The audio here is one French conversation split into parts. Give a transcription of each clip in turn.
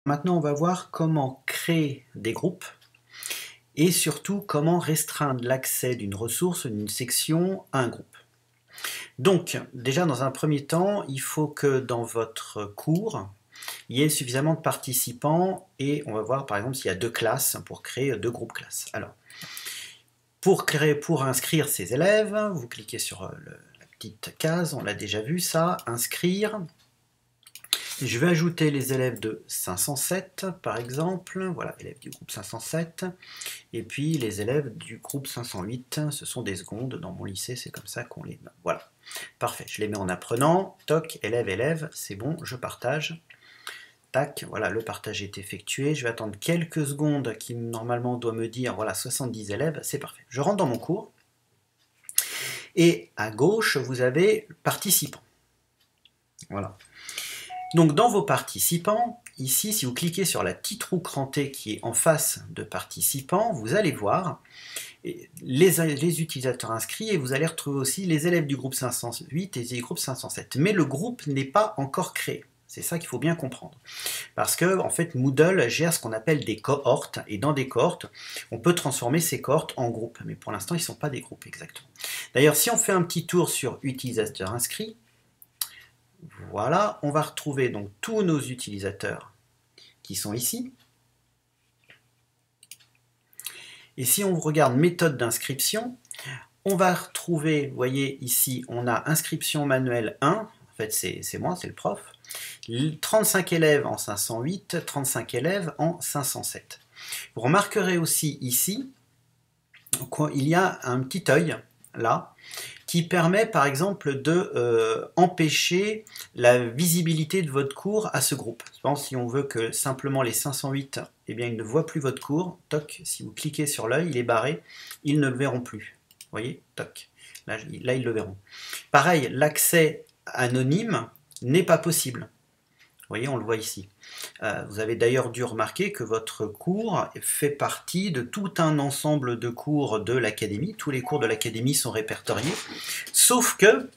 Maintenant, on va voir comment créer des groupes et surtout comment restreindre l'accès d'une ressource, d'une section à un groupe. Donc, déjà dans un premier temps, il faut que dans votre cours, il y ait suffisamment de participants et on va voir par exemple s'il y a 2 classes pour créer 2 groupes classes. Alors, pour inscrire ces élèves, vous cliquez sur la petite case, on l'a déjà vu ça, inscrire. Je vais ajouter les élèves de 507 par exemple, voilà, élèves du groupe 507, et puis les élèves du groupe 508, ce sont des secondes, dans mon lycée c'est comme ça qu'on les met, voilà, parfait, je les mets en apprenant, toc, élève, élève, c'est bon, je partage, tac, voilà, le partage est effectué, je vais attendre quelques secondes qui normalement doit me dire, voilà, 70 élèves, c'est parfait, je rentre dans mon cours, et à gauche vous avez participants, voilà. Donc dans vos participants, ici, si vous cliquez sur la petite roue crantée qui est en face de participants, vous allez voir les utilisateurs inscrits et vous allez retrouver aussi les élèves du groupe 508 et du groupe 507. Mais le groupe n'est pas encore créé. C'est ça qu'il faut bien comprendre. Parce que, en fait, Moodle gère ce qu'on appelle des cohortes, et dans des cohortes, on peut transformer ces cohortes en groupes. Mais pour l'instant, ils ne sont pas des groupes exactement. D'ailleurs, si on fait un petit tour sur utilisateurs inscrits, voilà, on va retrouver donc tous nos utilisateurs qui sont ici. Et si on regarde méthode d'inscription, on va retrouver, vous voyez ici, on a inscription manuelle 1, en fait c'est moi, c'est le prof, 35 élèves en 508, 35 élèves en 507. Vous remarquerez aussi ici qu'il y a un petit œil, là, qui permet par exemple de empêcher la visibilité de votre cours à ce groupe. Si on veut que simplement les 508, eh bien, ils ne voient plus votre cours, toc, si vous cliquez sur l'œil, il est barré, ils ne le verront plus. Vous voyez, toc, là ils le verront. Pareil, l'accès anonyme n'est pas possible. Vous voyez, on le voit ici. Vous avez d'ailleurs dû remarquer que votre cours fait partie de tout un ensemble de cours de l'académie. Tous les cours de l'académie sont répertoriés. Sauf que,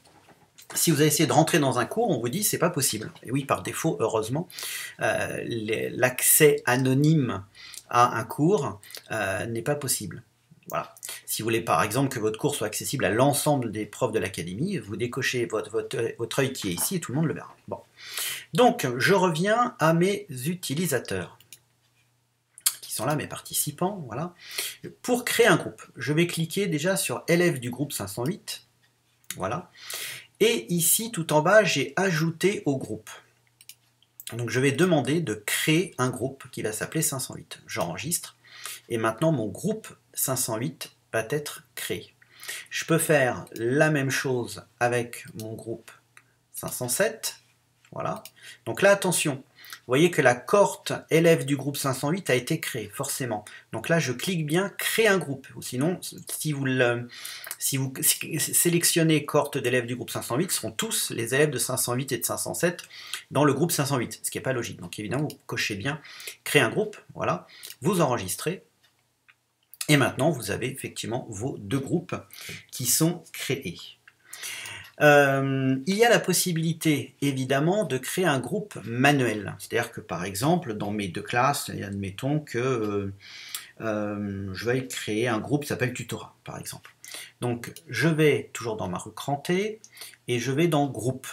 si vous avez essayé de rentrer dans un cours, on vous dit c'est pas possible. Et oui, par défaut, heureusement, l'accès anonyme à un cours n'est pas possible. Voilà. Si vous voulez par exemple que votre cours soit accessible à l'ensemble des profs de l'académie, vous décochez votre œil qui est ici et tout le monde le verra. Bon. Donc, je reviens à mes utilisateurs, qui sont là, mes participants, voilà. Pour créer un groupe, je vais cliquer déjà sur élèves du groupe 508, voilà. Et ici, tout en bas, j'ai ajouté au groupe. Donc, je vais demander de créer un groupe qui va s'appeler 508. J'enregistre, et maintenant, mon groupe 508 va être créé. Je peux faire la même chose avec mon groupe 507, voilà. Donc là, attention, vous voyez que la cohorte élève du groupe 508 a été créée, forcément. Donc là, je clique bien « Créer un groupe ». Ou sinon, si vous sélectionnez cohorte d'élèves du groupe 508, ce seront tous les élèves de 508 et de 507 dans le groupe 508, ce qui n'est pas logique. Donc évidemment, vous cochez bien « Créer un groupe », voilà, vous enregistrez. Et maintenant, vous avez effectivement vos 2 groupes qui sont créés. Il y a la possibilité, évidemment, de créer un groupe manuel. C'est-à-dire que, par exemple, dans mes 2 classes, admettons que je vais créer un groupe qui s'appelle tutorat, par exemple. Donc, je vais toujours dans ma rue crantée, et je vais dans groupe.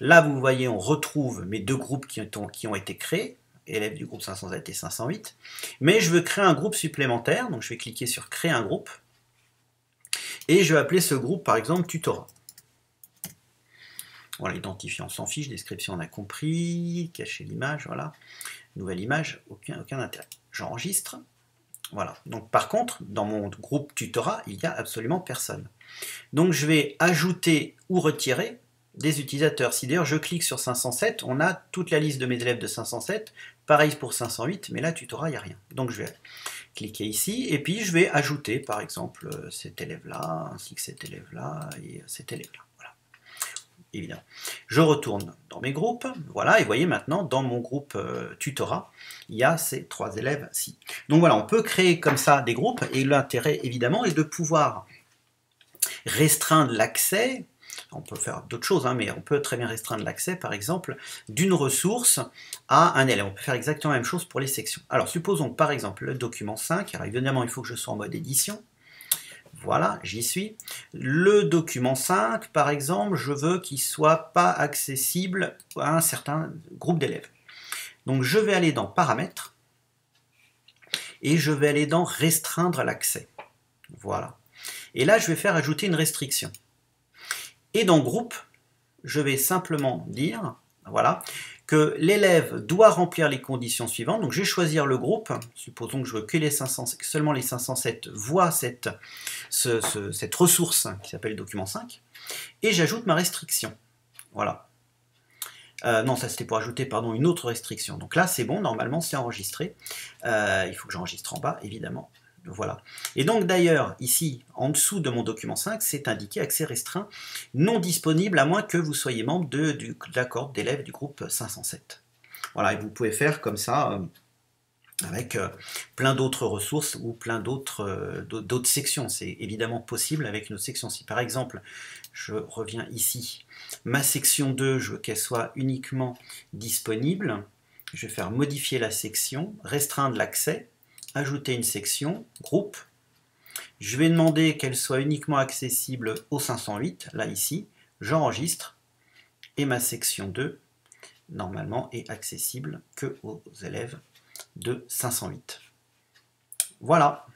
Là, vous voyez, on retrouve mes 2 groupes qui ont été créés, élèves du groupe 507 et 508, mais je veux créer un groupe supplémentaire, donc je vais cliquer sur créer un groupe, et je vais appeler ce groupe par exemple tutorat. Voilà, identifier, on s'en fiche, description on a compris, cacher l'image, voilà, nouvelle image, aucun intérêt. J'enregistre, voilà. Donc par contre, dans mon groupe tutorat, il n'y a absolument personne. Donc je vais ajouter ou retirer des utilisateurs. Si d'ailleurs je clique sur 507, on a toute la liste de mes élèves de 507, pareil pour 508, mais là tutorat, il n'y a rien. Donc je vais cliquer ici, et puis je vais ajouter par exemple cet élève-là, ainsi que cet élève-là, et cet élève-là. Voilà. Évidemment. Je retourne dans mes groupes, voilà, et vous voyez maintenant, dans mon groupe tutorat, il y a ces 3 élèves-ci. Donc voilà, on peut créer comme ça des groupes, et l'intérêt évidemment est de pouvoir restreindre l'accès On peut faire d'autres choses, hein, mais on peut très bien restreindre l'accès, par exemple, d'une ressource à un élève. On peut faire exactement la même chose pour les sections. Alors, supposons par exemple le document 5. Alors, évidemment, il faut que je sois en mode édition. Voilà, j'y suis. Le document 5, par exemple, je veux qu'il ne soit pas accessible à un certain groupe d'élèves. Donc, je vais aller dans Paramètres et je vais aller dans Restreindre l'accès. Voilà. Et là, je vais faire ajouter une restriction. Et dans Groupe, je vais simplement dire, voilà, que l'élève doit remplir les conditions suivantes. Donc je vais choisir le groupe, supposons que je veux que seulement les 507 voient cette ressource qui s'appelle document 5, et j'ajoute ma restriction. Voilà. Non, ça c'était pour ajouter une autre restriction. Donc là c'est bon, normalement c'est enregistré. Il faut que j'enregistre en bas, évidemment. Voilà. Et donc d'ailleurs, ici, en dessous de mon document 5, c'est indiqué accès restreint, non disponible à moins que vous soyez membre de la cohorte d'élèves du groupe 507. Voilà, et vous pouvez faire comme ça avec plein d'autres ressources ou plein d'autres sections. C'est évidemment possible avec une autre section. Si par exemple, je reviens ici, ma section 2, je veux qu'elle soit uniquement disponible, je vais faire modifier la section, restreindre l'accès, ajouter une section, groupe. Je vais demander qu'elle soit uniquement accessible au 508, là ici, j'enregistre, et ma section 2, normalement, est accessible que aux élèves de 508. Voilà.